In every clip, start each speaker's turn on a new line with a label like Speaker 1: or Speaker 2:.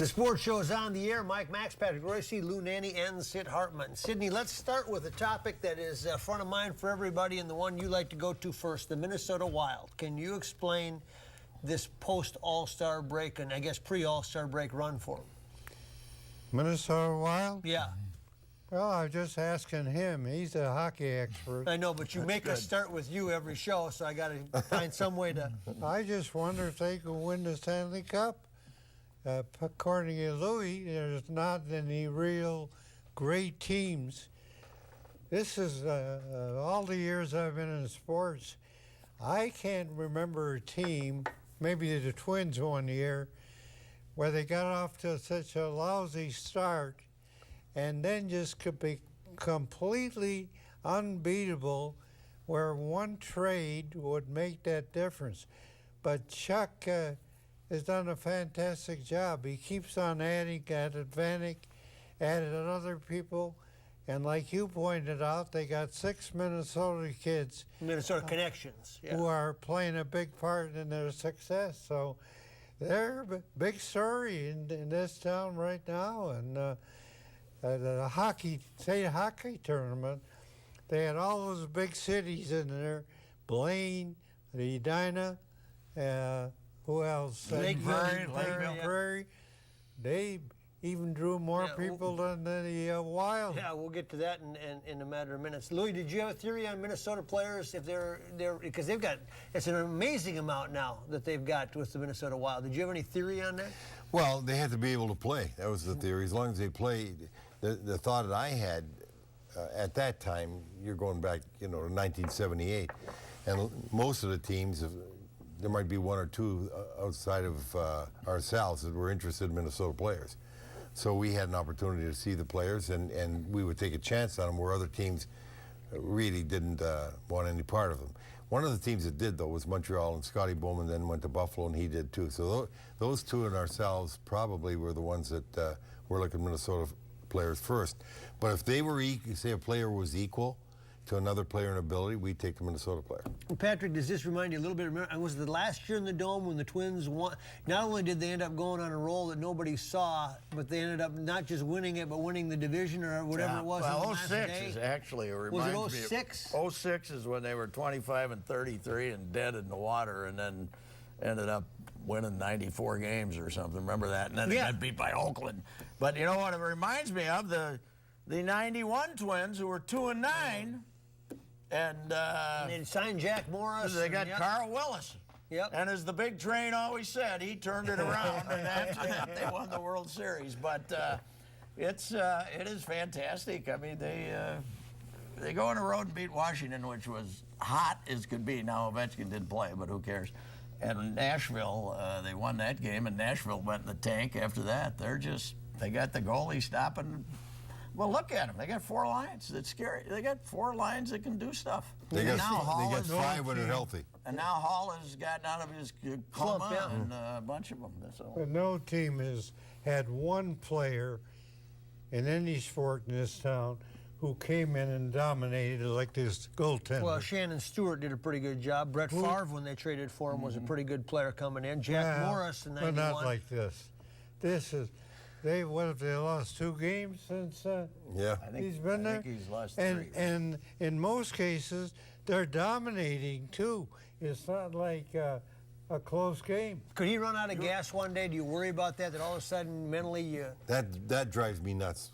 Speaker 1: The sports show is on the air. Mike Max, Patrick Royce, Lou Nanny, and Sid Hartman. Sydney, let's start with a topic that is front of mind for everybody and the one you like to go to first, the Minnesota Wild. Can you explain this post-All-Star break and I guess pre-All-Star break run for them?
Speaker 2: Minnesota Wild?
Speaker 1: Yeah.
Speaker 2: Well, I was just asking him. He's a hockey expert.
Speaker 1: I know, but you make us start with you every show, so I got to find some way to...
Speaker 2: I just wonder if they could win the Stanley Cup. According to Louis, there's not any real great teams. This is all the years I've been in sports. I can't remember a team, maybe the Twins one year, where they got off to such a lousy start and then just could be completely unbeatable, where one trade would make that difference. But Chuck has done a fantastic job. He keeps on adding at Advantic, added other people, and like you pointed out, they got 6 Minnesota kids.
Speaker 1: Minnesota connections. Yeah.
Speaker 2: Who are playing a big part in their success. So they're a big story in this town right now. And the state hockey tournament, they had all those big cities in there. Blaine, Edina, who else? Prairie. They even drew more people than the Wild.
Speaker 1: Yeah, we'll get to that in a matter of minutes. Louis, did you have a theory on Minnesota players if they're because they've got it's an amazing amount now that they've got with the Minnesota Wild. Did you have any theory on that?
Speaker 3: Well, they had to be able to play. That was the theory. As long as they played, the thought that I had at that time, you're going back, to 1978, and most of the teams, there might be one or two outside of ourselves that were interested in Minnesota players. So we had an opportunity to see the players, and we would take a chance on them where other teams really didn't want any part of them. One of the teams that did, though, was Montreal, and Scotty Bowman then went to Buffalo, and he did too. So those two and ourselves probably were the ones that were looking at Minnesota players first. But if they were, say a player was equal to another player in ability, we'd take the Minnesota player.
Speaker 1: Patrick, does this remind you a little bit of, was it last year in the Dome when the Twins won? Not only did they end up going on a roll that nobody saw, but they ended up not just winning it, but winning the division or whatever it was.
Speaker 4: Well, 06 is actually, it reminds me.
Speaker 1: Was it 06?
Speaker 4: 06 is when they were 25-33 and dead in the water, and then ended up winning 94 games or something. Remember that? And then they got beat by Oakland. But you know what it reminds me of? The 91 Twins, who were 2-9. And
Speaker 1: they signed Jack Morris.
Speaker 4: They got Carl Willis.
Speaker 1: Yep.
Speaker 4: And as the big train always said, he turned it around, and after that they won the World Series. But it is fantastic. I mean, they go on the road and beat Washington, which was hot as could be. Now Ovechkin didn't play, but who cares? And Nashville, they won that game, and Nashville went in the tank after that. They got the goalie stopping. Well, look at them. They got 4 lines. That's scary. They got 4 lines that can do stuff.
Speaker 3: They got 5 when they're healthy.
Speaker 4: And now Hall has gotten out of his coma, and a bunch of them.
Speaker 2: But no team has had one player in any sport in this town who came in and dominated like this goaltender.
Speaker 1: Well, Shannon Stewart did a pretty good job. Brett Favre, when they traded for him, was a pretty good player coming in. Jack Morris in 91.
Speaker 2: But not like this. This is... What if they lost 2 games since he's been there?
Speaker 4: I think he's lost 3.
Speaker 2: And in most cases, they're dominating too. It's not like a close game.
Speaker 1: Could he run out of gas one day? Do you worry about that all of a sudden mentally you...
Speaker 3: That drives me nuts.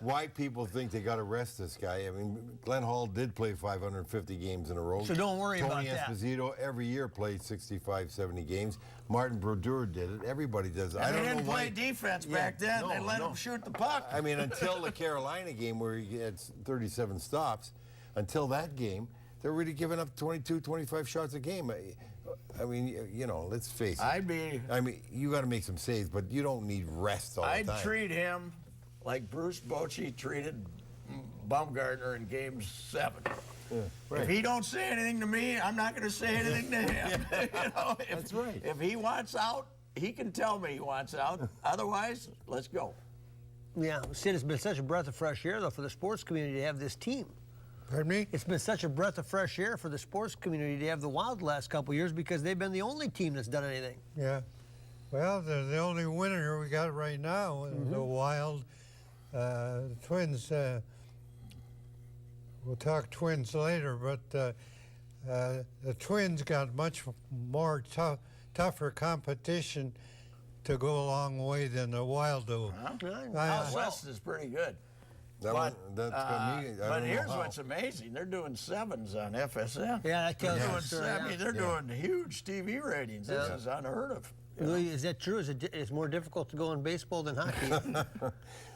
Speaker 3: Why people think they got to rest this guy? I mean, Glenn Hall did play 550 games in a row.
Speaker 1: So don't worry about that.
Speaker 3: Tony Esposito every year played 65, 70 games. Martin Brodeur did it. Everybody does it.
Speaker 4: And they didn't play defense back then. They let him shoot the puck.
Speaker 3: I mean, until the Carolina game where he had 37 stops, until that game, they're really giving up 22, 25 shots a game. I mean, let's face it. I mean, you got to make some saves, but you don't need rest all the time.
Speaker 4: I'd treat him like Bruce Bochy treated Baumgartner in Game 7.
Speaker 3: Yeah, right.
Speaker 4: If he don't say anything to me, I'm not going to say anything to him.
Speaker 3: That's right.
Speaker 4: If he wants out, he can tell me he wants out. Otherwise, let's go.
Speaker 1: Yeah, Sid, it's been such a breath of fresh air, though, for the sports community to have this team.
Speaker 2: Pardon me?
Speaker 1: It's been such a breath of fresh air for the sports community to have the Wild the last couple of years because they've been the only team that's done anything.
Speaker 2: Yeah. Well, the only winner we got right now is the Wild. The Twins, we'll talk Twins later, but the Twins got much more tougher competition to go a long way than the Wild do.
Speaker 4: Out West is pretty good.
Speaker 3: That's got me.
Speaker 4: But here's what's amazing: they're doing 7s on FSN.
Speaker 1: Yeah, that tells you a story.
Speaker 4: I mean, they're doing huge TV ratings. This is unheard of.
Speaker 1: Louis, is that true? It's more difficult to go in baseball than hockey?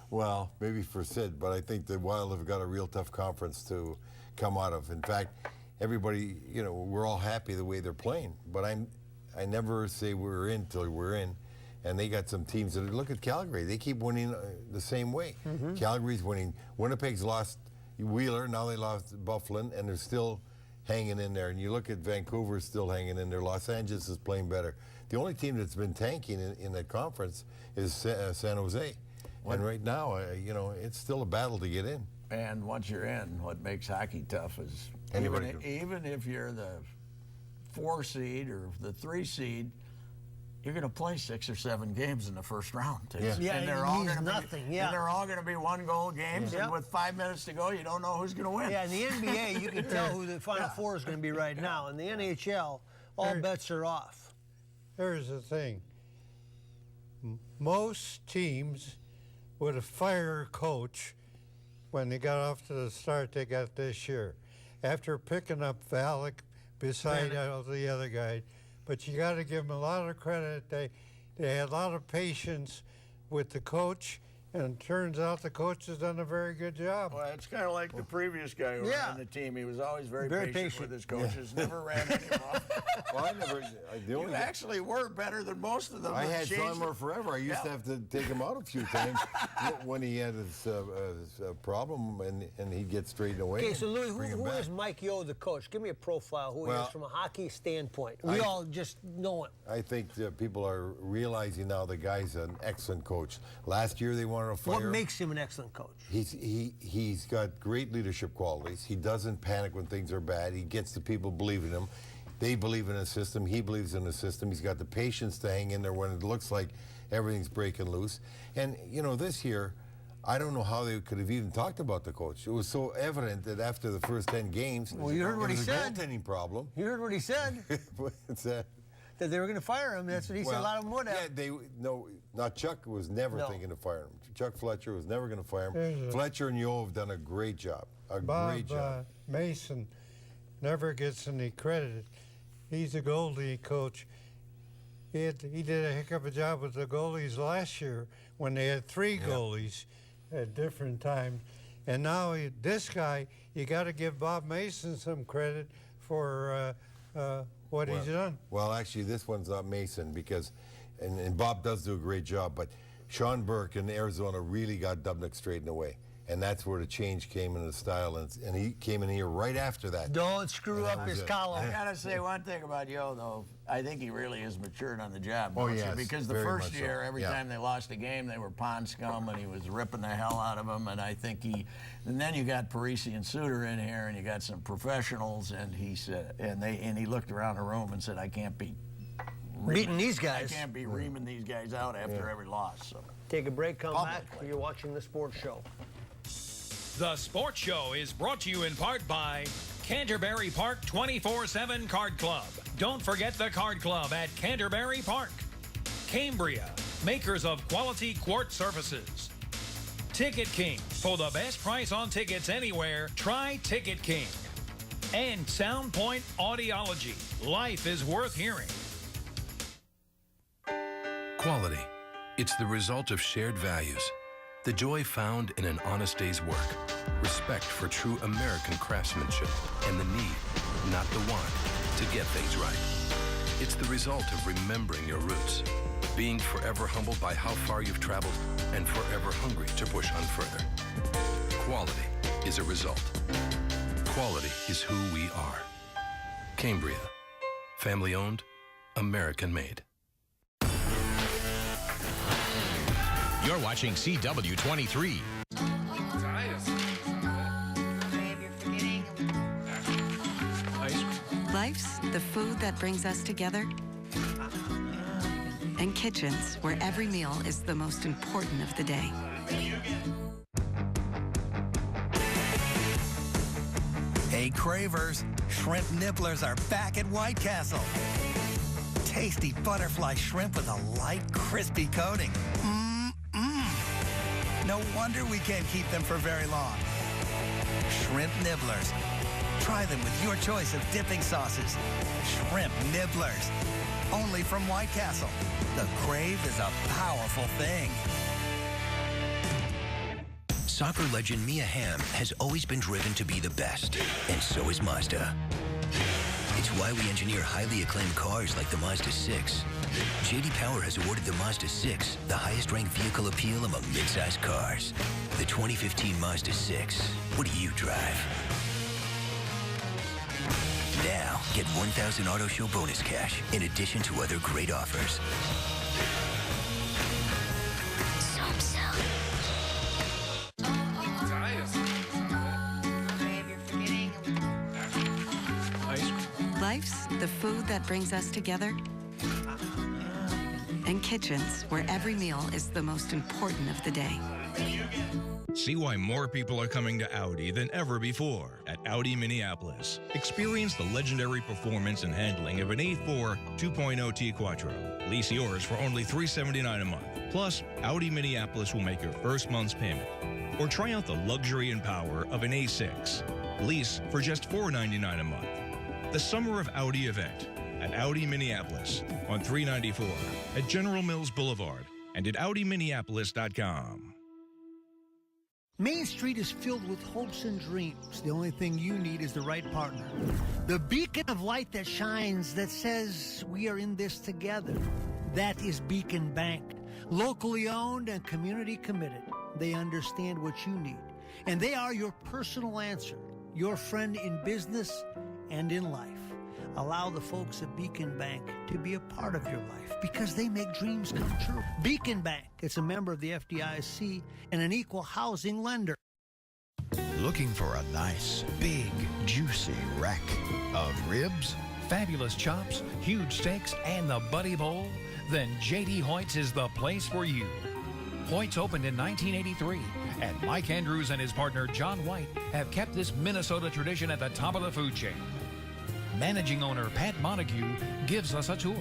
Speaker 3: Well, maybe for Sid, but I think the Wild have got a real tough conference to come out of. In fact, everybody, we're all happy the way they're playing, but I never say we're in till we're in. And they got some teams that look at Calgary. They keep winning the same way. Calgary's winning. Winnipeg's lost Wheeler. Now they lost Buffalo, and they're still hanging in there. And you look at Vancouver, still hanging in there. Los Angeles is playing better. The only team that's been tanking in that conference is San Jose. And right now, it's still a battle to get in.
Speaker 4: And once you're in, what makes hockey tough is even if you're the 4 seed or the 3 seed, you're going to play 6 or 7 games in the first round.
Speaker 1: Yeah,
Speaker 4: and they're all going to be 1-goal games.
Speaker 1: Yeah.
Speaker 4: And with 5 minutes to go, you don't know who's going to win.
Speaker 1: Yeah, in the NBA, you can tell who the Final Four is going to be right now. In the NHL, all bets are off.
Speaker 2: Here's the thing. Most teams would have fired a coach when they got off to the start they got this year, after picking up Valek beside the other guy. But you got to give them a lot of credit. They had a lot of patience with the coach, and it turns out the coach has done a very good job.
Speaker 4: Well, it's kind of like the previous guy who ran the team. He was always very patient with his coaches, never ran anyone off.
Speaker 3: Well,
Speaker 4: You actually were better than most of them.
Speaker 3: I had Sonmar forever. I used to have to take him out a few times when he had his problem, and he'd get straightened away.
Speaker 1: Okay, so Louis, who is Mike Yeo, the coach? Give me a profile who he is from a hockey standpoint. We all just know him.
Speaker 3: I think people are realizing now the guy's an excellent coach. Last year they wanted to fire him.
Speaker 1: What makes him an excellent coach?
Speaker 3: He's got great leadership qualities. He doesn't panic when things are bad. He gets the people believing him. They believe in his system. He believes in the system. He's got the patience to hang in there when it looks like everything's breaking loose. And, this year, I don't know how they could have even talked about the coach. It was so evident that after the first 10 games,
Speaker 1: well, you heard what he said.
Speaker 3: A goaltending problem.
Speaker 1: You heard what he said.
Speaker 3: What's that?
Speaker 1: That they were going to fire him. That's what he said. A lot of them would have.
Speaker 3: Not Chuck was never thinking of firing him. Chuck Fletcher was never going to fire him. Fletcher and Yeo have done a great job. Great job.
Speaker 2: Mason never gets any credit. He's a goalie coach. He did a heck of a job with the goalies last year when they had 3 goalies at different times. And now this guy, you got to give Bob Mason some credit for what he's done.
Speaker 3: Well, actually, this one's not Mason because, and Bob does do a great job, but Sean Burke in Arizona really got Dubnyk straightened away. And that's where the change came in the style, and he came in here right after that.
Speaker 1: Don't screw up his column.
Speaker 4: I gotta say one thing about Yeo, though. I think he really has matured on the job.
Speaker 3: Oh, yes,
Speaker 4: because the first year, every time they lost a game, they were pond scum, and he was ripping the hell out of them. And I think and then you got Parisi and Suter in here, and you got some professionals, and he said, and he looked around the room and said, I can't be
Speaker 1: beating these guys.
Speaker 4: I can't be reaming these guys out after every loss. So.
Speaker 1: Take a break, come back. You're watching The Sports Show.
Speaker 5: The Sports Show is brought to you in part by Canterbury Park 24/7 Card Club. Don't forget the Card Club at Canterbury Park. Cambria, makers of quality quartz surfaces. Ticket King. For the best price on tickets anywhere, try Ticket King. And Soundpoint Audiology. Life is worth hearing.
Speaker 6: Quality. It's the result of shared values. The joy found in an honest day's work, respect for true American craftsmanship, and the need, not the want, to get things right. It's the result of remembering your roots, being forever humbled by how far you've traveled, and forever hungry to push on further. Quality is a result. Quality is who we are. Cambria. Family owned, American made.
Speaker 5: You're watching CW-23.
Speaker 7: Life's the food that brings us together, and kitchens where every meal is the most important of the day.
Speaker 8: Hey Cravers, shrimp nibblers are back at White Castle. Tasty butterfly shrimp with a light, crispy coating. No wonder we can't keep them for very long. Shrimp nibblers. Try them with your choice of dipping sauces. Shrimp nibblers. Only from White Castle. The crave is a powerful thing.
Speaker 9: Soccer legend Mia Hamm has always been driven to be the best, and so is Mazda. It's why we engineer highly acclaimed cars like the Mazda 6. J.D. Power has awarded the Mazda 6 the highest-ranked vehicle appeal among mid-size cars. The 2015 Mazda 6. What do you drive? Now, get 1,000 Auto Show bonus cash in addition to other great offers.
Speaker 7: Life's the food that brings us together, and kitchens where every meal is the most important of the day.
Speaker 10: See why more people are coming to Audi than ever before at Audi Minneapolis. Experience the legendary performance and handling of an A4 2.0 T Quattro. Lease yours for only $379 a month. Plus, Audi Minneapolis will make your first month's payment. Or try out the luxury and power of an A6. Lease for just $499 a month. The Summer of Audi event at Audi Minneapolis on 394 at General Mills Boulevard and at AudiMinneapolis.com.
Speaker 1: Main Street is filled with hopes and dreams. The only thing you need is the right partner. The beacon of light that shines, that says we are in this together. That is Beacon Bank. Locally owned and community committed. They understand what you need. And they are your personal answer. Your friend in business and in life. Allow the folks at Beacon Bank to be a part of your life because they make dreams come true. Beacon Bank, it's a member of the FDIC and an equal housing lender.
Speaker 11: Looking for a nice, big, juicy rack of ribs?
Speaker 5: Fabulous chops, huge steaks, and the Buddy Bowl? Then J.D. Hoyt's is the place for you. Hoyt's opened in 1983, and Mike Andrews and his partner John White have kept this Minnesota tradition at the top of the food chain. Managing owner Pat Montague gives us a tour.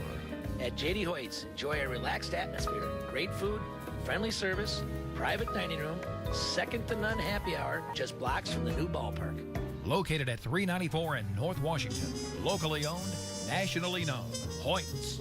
Speaker 12: At J.D. Hoyt's, enjoy a relaxed atmosphere, great food, friendly service, private dining room, second-to-none happy hour, just blocks from the new ballpark.
Speaker 5: Located at 394 in North Washington. Locally owned, nationally known. Hoyt's.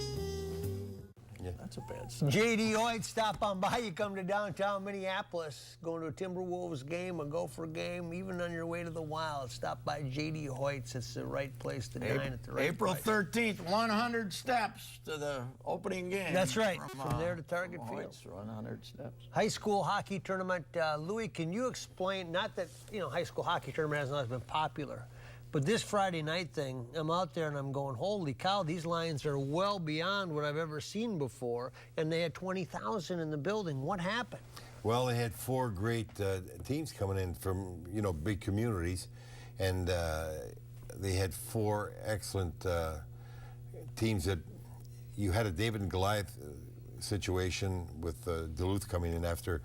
Speaker 4: That's a bad start.
Speaker 1: J.D. Hoyt, stop on by. You come to downtown Minneapolis, going to a Timberwolves game, a Gopher game, even on your way to the Wild, stop by J.D. Hoyt's. It's the right place to dine at the right
Speaker 4: April
Speaker 1: price.
Speaker 4: 13th, 100 steps to the opening game.
Speaker 1: That's right, from there to Target Field.
Speaker 4: Hoyt's, 100 steps.
Speaker 1: High school hockey tournament. Louis, can you explain, not that, high school hockey tournament hasn't always been popular, but this Friday night thing, I'm out there and I'm going, holy cow, these lines are well beyond what I've ever seen before, and they had 20,000 in the building. What happened?
Speaker 3: Well, they had four great teams coming in from, big communities, and they had four excellent teams that you had a David and Goliath situation with Duluth coming in after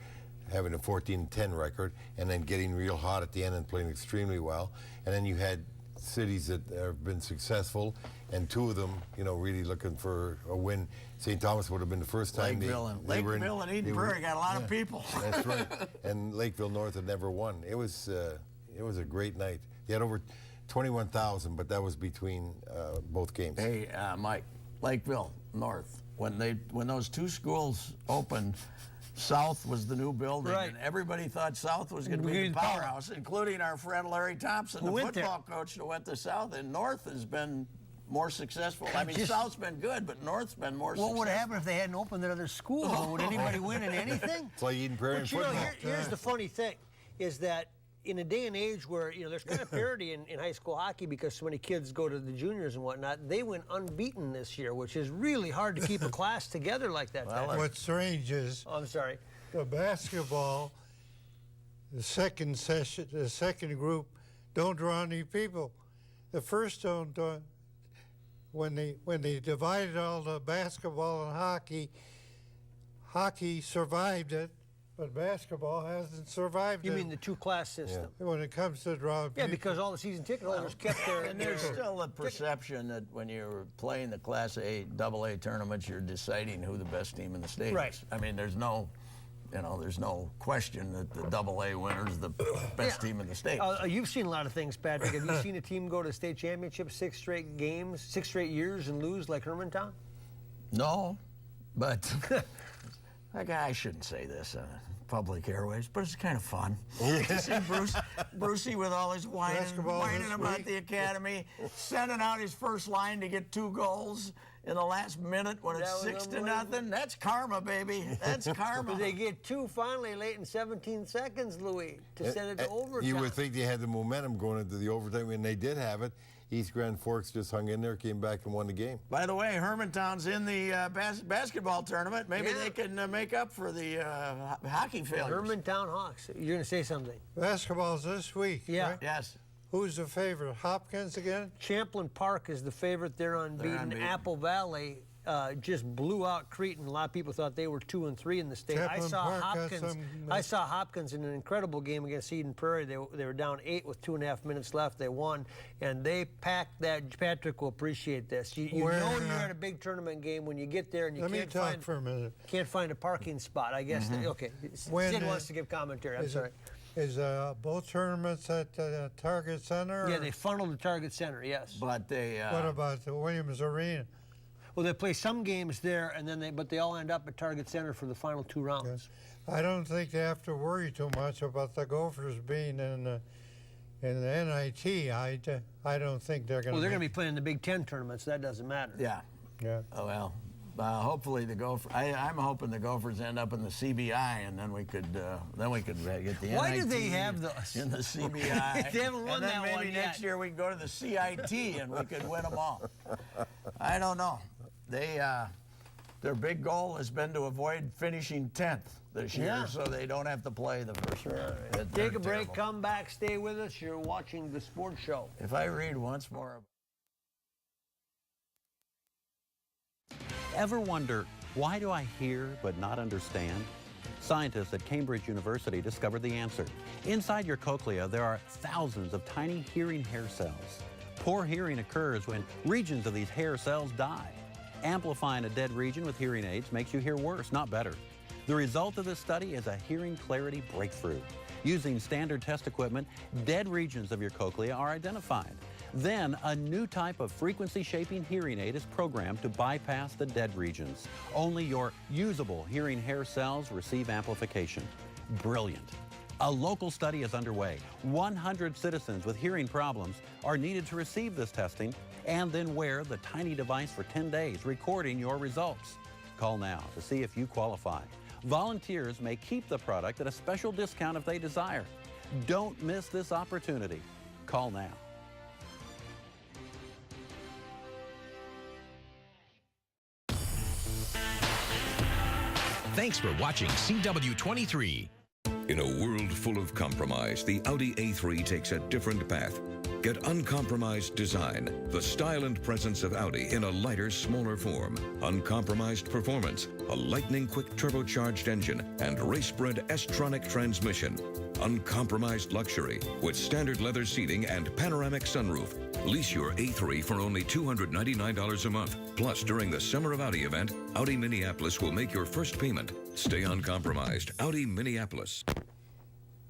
Speaker 3: having a 14-10 record and then getting real hot at the end and playing extremely well. And then you had cities that have been successful, and two of them, really looking for a win. St. Thomas would have been the first time
Speaker 4: Lakeville and Eden Prairie got a lot of people.
Speaker 3: That's right. And Lakeville North had never won. It was a great night. They had over 21,000, but that was between both games.
Speaker 4: Hey, Mike, Lakeville North, when those two schools opened, South was the new building,
Speaker 1: right,
Speaker 4: and everybody thought South was going to be the powerhouse, including our friend Larry Thompson, the football coach that went to South, and North has been more successful. I mean, South's been good, but North's been more successful.
Speaker 1: What would have happened if they hadn't opened at other schools? Would anybody win in anything?
Speaker 3: It's like Eden Prairie and football.
Speaker 1: Here's the funny thing, is that in a day and age where there's kind of parity in high school hockey because so many kids go to the juniors and whatnot, they went unbeaten this year, which is really hard to keep a class together like that.
Speaker 2: Well, what's strange is
Speaker 1: I'm sorry.
Speaker 2: The basketball, the second session, the second group don't draw any people. The first don't when they divided all the basketball and hockey, hockey survived it, but basketball hasn't survived it.
Speaker 1: You mean the two-class system?
Speaker 2: When it comes to draw.
Speaker 1: Yeah, because all the season ticket holders kept their.
Speaker 4: And there's still a perception that when you're playing the Class A, AA tournaments, you're deciding who the best team in the state
Speaker 1: Right.
Speaker 4: is. I mean, there's no question that the AA winner is the best team in the state.
Speaker 1: You've seen a lot of things, Patrick. Have you seen a team go to the state championship 6 straight games, 6 straight years, and lose like Hermantown?
Speaker 4: No, but I shouldn't say this on public airways, but it's kind of fun. To see Brucey with all his whining about the academy, sending out his first line to get 2 goals in the last minute when it's 6-0. That's karma, baby. That's karma.
Speaker 1: They get 2 finally late in 17 seconds, Louis, to send it to overtime.
Speaker 3: You would think they had the momentum going into the overtime, and they did have it. East Grand Forks just hung in there, came back and won the game.
Speaker 4: By the way, Hermantown's in the basketball tournament. Maybe they can make up for the hockey failures.
Speaker 1: Hermantown Hawks. You're going to say something.
Speaker 2: Basketball's this week,
Speaker 1: Yeah.
Speaker 2: right?
Speaker 4: Yes.
Speaker 2: Who's the favorite? Hopkins again?
Speaker 1: Champlain Park is the favorite. They're unbeaten. Apple Valley just blew out Cretan. A lot of people thought they were 2 and 3 in the state. I saw Hopkins in an incredible game against Eden Prairie. They were down 8 with 2.5 minutes left. They won, and they packed that. Patrick will appreciate this. You know you're at a big tournament game when you get there and you can't find a parking spot. I guess. Okay. Sid wants to give commentary. I'm sorry.
Speaker 2: Is both tournaments at Target Center?
Speaker 1: Yeah, they funneled to Target Center. Yes.
Speaker 4: But they.
Speaker 2: What about the Williams Arena?
Speaker 1: Well, they play some games there, and then but they all end up at Target Center for the final 2 rounds.
Speaker 2: Yes. I don't think they have to worry too much about the Gophers being in the NIT. I don't think they're going to.
Speaker 1: Well, they're going to be playing the Big Ten tournament, so that doesn't matter.
Speaker 4: Yeah.
Speaker 2: Yeah.
Speaker 4: Oh well. Hopefully the Gophers. I'm hoping the Gophers end up in the CBI, and then we could get the
Speaker 1: Why
Speaker 4: NIT
Speaker 1: do they have those
Speaker 4: in the CBI?
Speaker 1: They haven't won
Speaker 4: and then
Speaker 1: that
Speaker 4: maybe
Speaker 1: one
Speaker 4: next
Speaker 1: yet.
Speaker 4: year we can go to the CIT and we could win them all. I don't know. Their big goal has been to avoid finishing 10th this year, so they don't have to play the first round.
Speaker 1: Take a break, come back, stay with us. You're watching The Sports Show.
Speaker 4: If I read once more.
Speaker 13: Ever wonder, why do I hear but not understand? Scientists at Cambridge University discovered the answer. Inside your cochlea, there are thousands of tiny hearing hair cells. Poor hearing occurs when regions of these hair cells die. Amplifying a dead region with hearing aids makes you hear worse, not better. The result of this study is a hearing clarity breakthrough. Using standard test equipment, dead regions of your cochlea are identified. Then, a new type of frequency-shaping hearing aid is programmed to bypass the dead regions. Only your usable hearing hair cells receive amplification. Brilliant. A local study is underway. 100 citizens with hearing problems are needed to receive this testing and then wear the tiny device for 10 days, recording your results. Call now to see if you qualify. Volunteers may keep the product at a special discount if they desire. Don't miss this opportunity. Call now.
Speaker 10: Thanks for watching CW-23.
Speaker 14: In a world full of compromise, the Audi A3 takes a different path. Get uncompromised design, the style and presence of Audi in a lighter, smaller form. Uncompromised performance, a lightning-quick turbocharged engine, and race-bred S-tronic transmission. Uncompromised luxury with standard leather seating and panoramic sunroof. Lease your A3 for only $299 a month. Plus, during the Summer of Audi event, Audi Minneapolis will make your first payment. Stay uncompromised. Audi Minneapolis.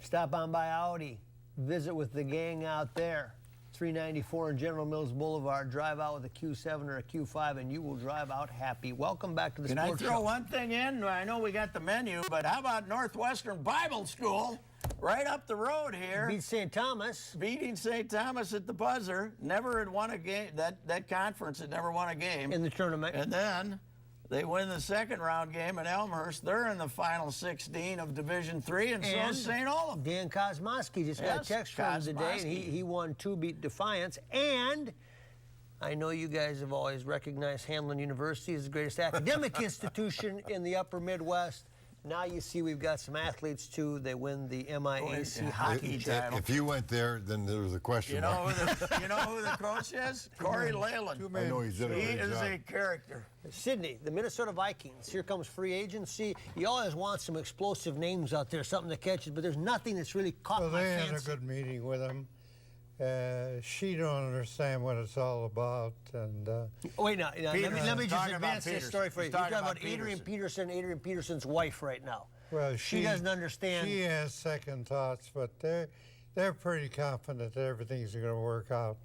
Speaker 1: Stop on by Audi. Visit with the gang out there. 394 on General Mills Boulevard. Drive out with a Q7 or a Q5 and you will drive out happy. Welcome back to the Sports Show.
Speaker 4: Can I throw one thing in? I know we got the menu, but how about Northwestern Bible School right up the road here?
Speaker 1: Beat St. Thomas.
Speaker 4: Beating St. Thomas at the buzzer. Never had won a game. That conference had never won a game.
Speaker 1: In the tournament.
Speaker 4: And then they win the second round game at Elmhurst. They're in the final 16 of Division III, and so is St. Olaf.
Speaker 1: Dan Kosmowski just got a text from him today, and he won 2, beat Defiance. And I know you guys have always recognized Hamlin University as the greatest academic institution in the upper Midwest. Now you see we've got some athletes too. They win the MIAC hockey title.
Speaker 3: If you went there, then there was a question
Speaker 4: You
Speaker 3: mark.
Speaker 4: know who the coach is? Corey Leyland.
Speaker 3: I know he's done a
Speaker 4: He
Speaker 3: great
Speaker 4: is
Speaker 3: job.
Speaker 4: a character.
Speaker 1: Sydney, the Minnesota Vikings. Here comes free agency. You always want some explosive names out there, something that catches, but there's nothing that's really caught
Speaker 2: Well,
Speaker 1: my
Speaker 2: they had
Speaker 1: fancy.
Speaker 2: a good meeting with him. She don't understand what it's all about, and
Speaker 1: Wait, now, let me just
Speaker 4: Talking about
Speaker 1: advance this
Speaker 4: Peterson.
Speaker 1: story for you.
Speaker 4: He's
Speaker 1: You're
Speaker 4: talking
Speaker 1: talking about
Speaker 4: about
Speaker 1: Adrian Peterson's wife right now.
Speaker 2: well,
Speaker 1: She doesn't understand.
Speaker 2: She has second thoughts, but they're pretty confident that everything's going to work out.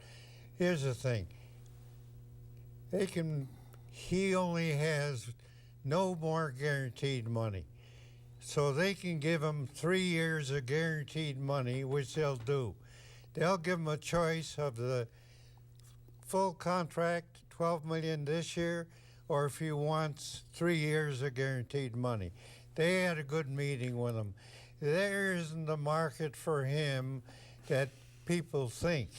Speaker 2: Here's the thing: he only has no more guaranteed money, so they can give him 3 years of guaranteed money, which they'll do. They'll give him a choice of the full contract, $12 million this year, or if he wants 3 years of guaranteed money. They had a good meeting with him. There isn't a market for him that people think.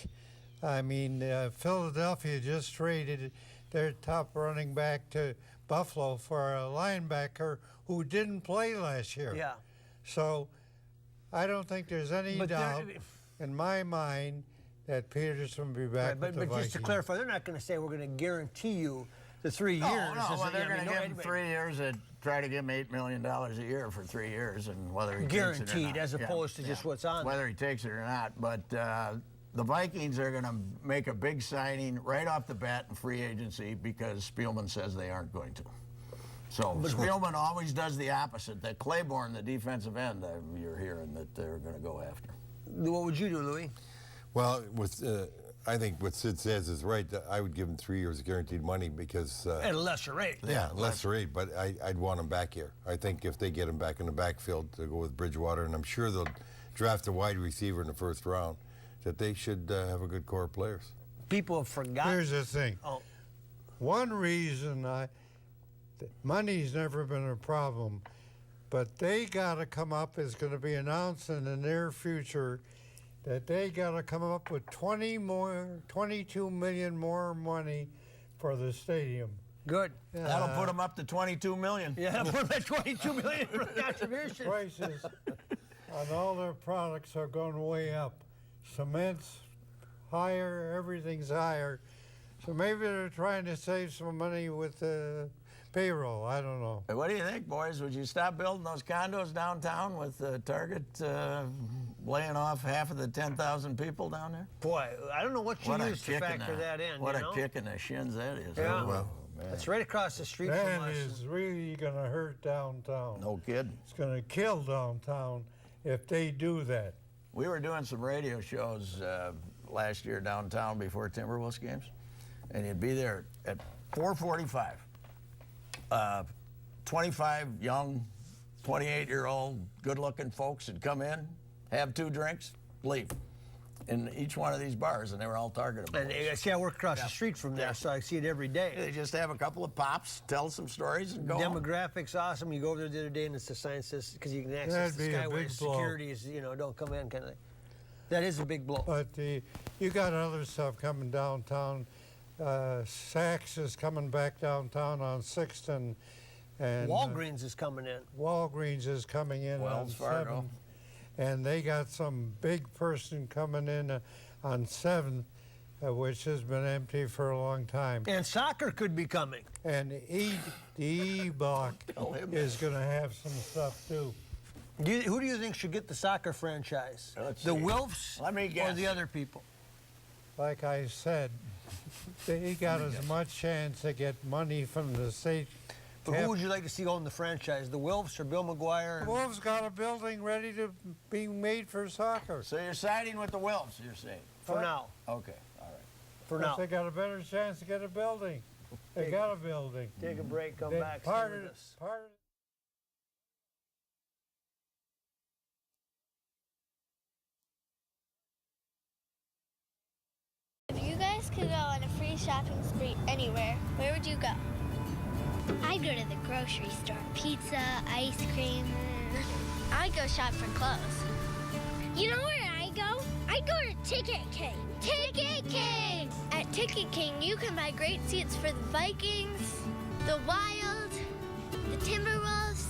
Speaker 2: I mean, Philadelphia just traded their top running back to Buffalo for a linebacker who didn't play last year.
Speaker 1: Yeah.
Speaker 2: So I don't think there's any doubt in my mind that Peterson will be back
Speaker 1: Right,
Speaker 2: with the
Speaker 1: but
Speaker 2: Vikings.
Speaker 1: just to clarify, they're not going to say we're going to guarantee you the 3 years.
Speaker 4: No,
Speaker 1: This
Speaker 4: well,
Speaker 1: is-
Speaker 4: they're
Speaker 1: I
Speaker 4: going to
Speaker 1: mean,
Speaker 4: give him 3 years and try to give him $8 million a year for 3 years, and whether he takes it or
Speaker 1: Guaranteed,
Speaker 4: not.
Speaker 1: as opposed to just what's on
Speaker 4: Whether he takes it or not, but the Vikings are going to make a big signing right off the bat in free agency because Spielman says they aren't going to. So Spielman always does the opposite. That Claiborne, the defensive end, you're hearing that they're going to go after.
Speaker 1: What would you do, Louis?
Speaker 3: Well, I think what Sid says is right. I would give him 3 years of guaranteed money because
Speaker 1: At a lesser rate.
Speaker 3: yeah, lesser rate. But I'd want him back here. I think if they get him back in the backfield to go with Bridgewater, and I'm sure they'll draft a wide receiver in the first round, that they should have a good core of players.
Speaker 1: People have forgotten.
Speaker 2: Here's the thing.
Speaker 1: Oh.
Speaker 2: One reason money's never been a problem, but they got to come up, is going to be announced in the near future, that they got to come up with 22 million more money for the stadium.
Speaker 1: Good.
Speaker 4: That'll put them up to 22 million.
Speaker 1: Yeah, that'll put them at 22 million for contribution.
Speaker 2: Prices on all their products are going way up. Cement's higher, everything's higher. So maybe they're trying to save some money with the payroll. I don't know.
Speaker 4: Hey, what do you think, boys? Would you stop building those condos downtown with Target laying off half of the 10,000 people down there?
Speaker 1: Boy, I don't know what you use to factor that in.
Speaker 4: What
Speaker 1: you
Speaker 4: a
Speaker 1: know?
Speaker 4: kick in the shins that is.
Speaker 1: Yeah.
Speaker 4: Oh, well, man.
Speaker 1: It's right across the street from
Speaker 2: That
Speaker 1: us.
Speaker 2: is really going to hurt downtown.
Speaker 4: No kidding.
Speaker 2: It's going to kill downtown if they do that.
Speaker 4: We were doing some radio shows last year downtown before Timberwolves games, and you'd be there at 4:45. 25 young, 28-year-old, good-looking folks would come in, have 2 drinks, leave. In each one of these bars, and they were all Target
Speaker 1: And see, I work across the street from there, so I see it every day.
Speaker 4: They just have a couple of pops, tell some stories, and go home.
Speaker 1: Demographics awesome. You go over there the other day, and it's the sign says because you can access
Speaker 2: That'd
Speaker 1: the
Speaker 2: be a
Speaker 1: skyway.
Speaker 2: big blow.
Speaker 1: Securities, don't come in, kind of thing. That is a big blow.
Speaker 2: But you got other stuff coming downtown. Saks is coming back downtown on 6th and
Speaker 1: Walgreens is coming in.
Speaker 2: Walgreens is coming in
Speaker 4: Wells
Speaker 2: on
Speaker 4: Fargo.
Speaker 2: 7th. And they got some big person coming in on 7th, which has been empty for a long time.
Speaker 1: And soccer could be coming.
Speaker 2: And the E block is going to have some stuff too.
Speaker 1: Who do you think should get the soccer franchise?
Speaker 4: Let's
Speaker 1: The
Speaker 4: see.
Speaker 1: Wilfs
Speaker 4: Let me
Speaker 1: or
Speaker 4: guess.
Speaker 1: the other people?
Speaker 2: Like I said, they got as much chance to get money from the state.
Speaker 1: But who would you like to see own the franchise? The Wilfs or Bill McGuire?
Speaker 2: The Wolves got a building ready to be made for soccer.
Speaker 4: So you're siding with the Wilfs, you're saying?
Speaker 1: For now.
Speaker 4: Okay, all right.
Speaker 1: For
Speaker 2: But
Speaker 1: now.
Speaker 2: they got a better chance to get a building. They got a building.
Speaker 1: Take a break, come
Speaker 2: They-
Speaker 1: back, stay
Speaker 2: part
Speaker 1: with
Speaker 2: of-
Speaker 1: us.
Speaker 2: part of-
Speaker 15: If you guys could go on a free shopping spree anywhere, where would you go? I'd go to the grocery store. Pizza, ice cream. I'd go shop for clothes. You know where I go? I go to Ticket King. Ticket King! At Ticket King, you can buy great seats for the Vikings, the Wild, the Timberwolves,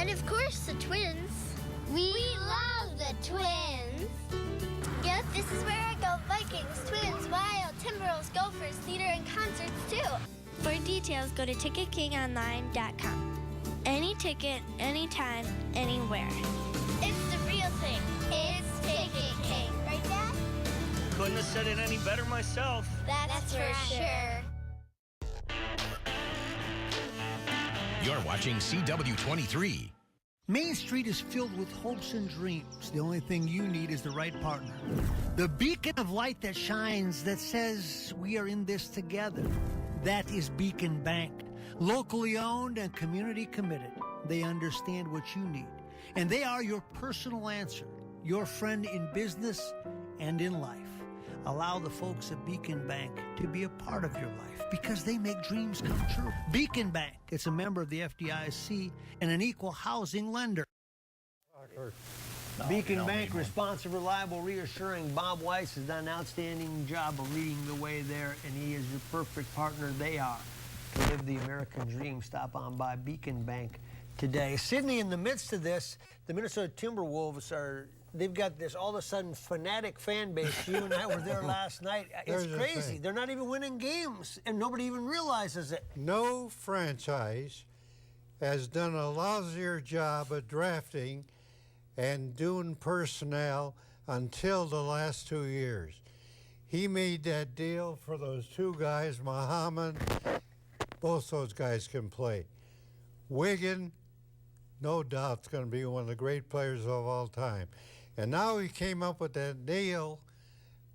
Speaker 15: And of course, the Twins. We love the Twins. Yes, this is where I go. Vikings, Twins, Wild, Timberwolves, Gophers, theater, and concerts, too. For details, go to TicketKingOnline.com. Any ticket, anytime, anywhere. It's the real thing. It's Ticket King. Right, Dad?
Speaker 16: Couldn't have said it any better myself.
Speaker 15: That's for sure.
Speaker 11: You're watching CW-23.
Speaker 17: Main Street is filled with hopes and dreams. The only thing you need is the right partner. The beacon of light that shines, that says we are in this together. That is Beacon Bank. Locally owned and community committed. They understand what you need. And they are your personal answer. Your friend in business and in life. Allow the folks at Beacon Bank to be a part of your life because they make dreams come true. Beacon Bank, it's a member of the FDIC and an equal housing lender.
Speaker 1: Beacon Bank, responsive, reliable, reassuring. Bob Weiss has done an outstanding job of leading the way there, and he is your perfect partner. They are to live the American dream. Stop on by Beacon Bank today. Sydney, in the midst of this, the Minnesota Timberwolves they've got this all of a sudden fanatic fan base. You and I were there last night. It's crazy. They're not even winning games, and nobody even realizes it.
Speaker 2: No franchise has done a lousier job of drafting and doing personnel until the last 2 years. He made that deal for those two guys, Muhammad. Both those guys can play. Wigan, no doubt, is going to be one of the great players of all time. And now he came up with that deal,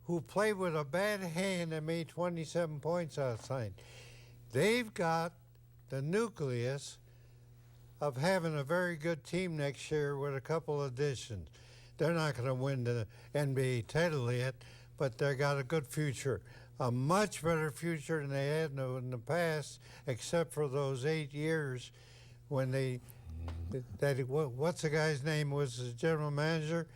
Speaker 2: who played with a bad hand and made 27 points outside. They've got the nucleus of having a very good team next year with a couple additions. They're not going to win the NBA title yet, but they got a good future, a much better future than they had in the past, except for those 8 years when what's the guy's name was the general manager?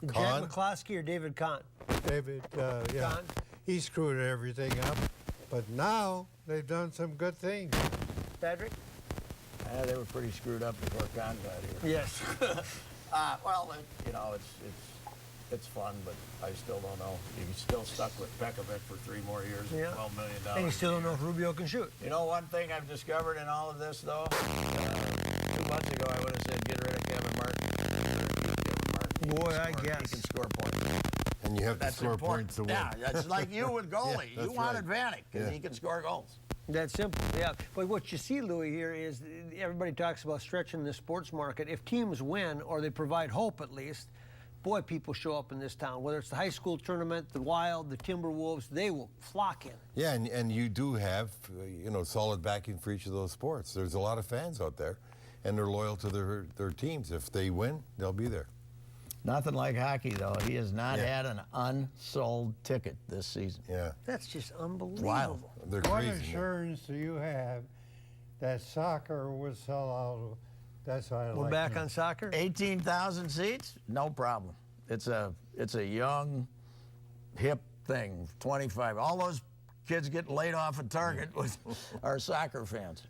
Speaker 1: Jack McCloskey or David Kahn?
Speaker 2: David, yeah. Kahn. He screwed everything up, but now they've done some good things.
Speaker 1: Patrick?
Speaker 4: They were pretty screwed up before Kahn got here.
Speaker 1: Yes.
Speaker 4: Well, it's fun, but I still don't know. He's still stuck with Pekovic for 3 more years and $12 million.
Speaker 1: And you still don't know if Rubio can shoot.
Speaker 4: You know one thing I've discovered in all of this, though? 2 months ago, I would have said get rid of Kevin Martin.
Speaker 1: Boy, I guess.
Speaker 4: He can score points.
Speaker 3: And you have to score points to win.
Speaker 4: Yeah, that's like you with goalie.
Speaker 3: Yeah,
Speaker 4: you wanted Vanek because he can score goals.
Speaker 1: That's simple, yeah. But what you see, Louis, here is everybody talks about stretching the sports market. If teams win, or they provide hope at least, boy, people show up in this town. Whether it's the high school tournament, the Wild, the Timberwolves, they will flock in.
Speaker 3: Yeah, and you do have, solid backing for each of those sports. There's a lot of fans out there, and they're loyal to their teams. If they win, they'll be there.
Speaker 4: Nothing like hockey, though. He has not had an unsold ticket this season.
Speaker 3: Yeah.
Speaker 1: That's just unbelievable.
Speaker 4: Wild.
Speaker 3: They're
Speaker 2: what
Speaker 3: crazy.
Speaker 2: assurance do you have that soccer will sell out? That's why
Speaker 1: We're back on soccer?
Speaker 4: 18,000 seats? No problem. It's a young, hip thing, 25. All those kids getting laid off at Target are soccer fans.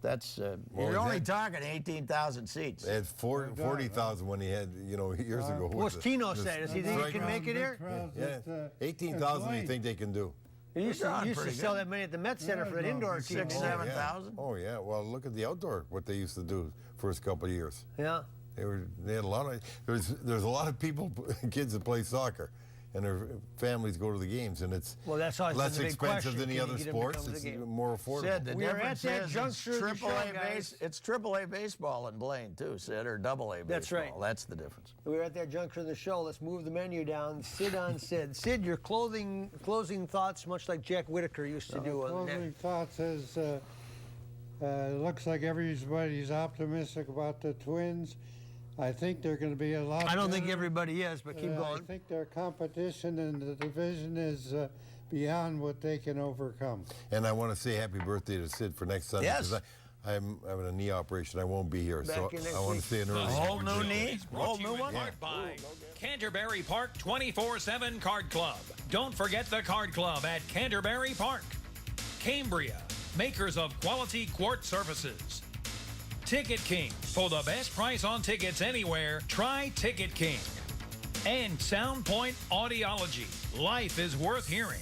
Speaker 4: That's you're only talking 18,000 seats.
Speaker 3: They had 40,000 when he had, years ago.
Speaker 1: What's Tino say? Does he think he can make it here?
Speaker 3: Yeah, 18,000 you think they can do?
Speaker 1: He used to sell that many at the Met Center for that indoor team.
Speaker 4: 6,000, 7,000.
Speaker 3: Oh yeah. Well, look at the outdoor. What they used to do first couple of years.
Speaker 1: Yeah.
Speaker 3: They had a lot of. There's a lot of people, kids that play soccer, and their families go to the games, and it's less expensive than the other sports. It's more affordable.
Speaker 4: Sid, the difference is it's AAA baseball in Blaine too, Sid, or AA baseball.
Speaker 1: That's right.
Speaker 4: That's the difference.
Speaker 1: We're at that juncture of the show. Let's move the menu down. Sid on Sid. Sid, your closing thoughts, much like Jack Whitaker used to do.
Speaker 2: Closing thoughts is, looks like everybody's optimistic about the Twins. I think they're going to be a lot
Speaker 1: I don't
Speaker 2: better.
Speaker 1: think everybody is, but keep going.
Speaker 2: I think their competition in the division is beyond what they can overcome.
Speaker 3: And I want to say happy birthday to Sid for next Sunday.
Speaker 4: Yes.
Speaker 3: I'm having a knee operation. I won't be here, so I want to say an early
Speaker 4: whole new knee?
Speaker 5: Whole new one? By Canterbury Park 24/7 Card Club. Don't forget the Card Club at Canterbury Park. Cambria, makers of quality quartz surfaces. Ticket King. For the best price on tickets anywhere, try Ticket King. And Sound Point Audiology. Life is worth hearing.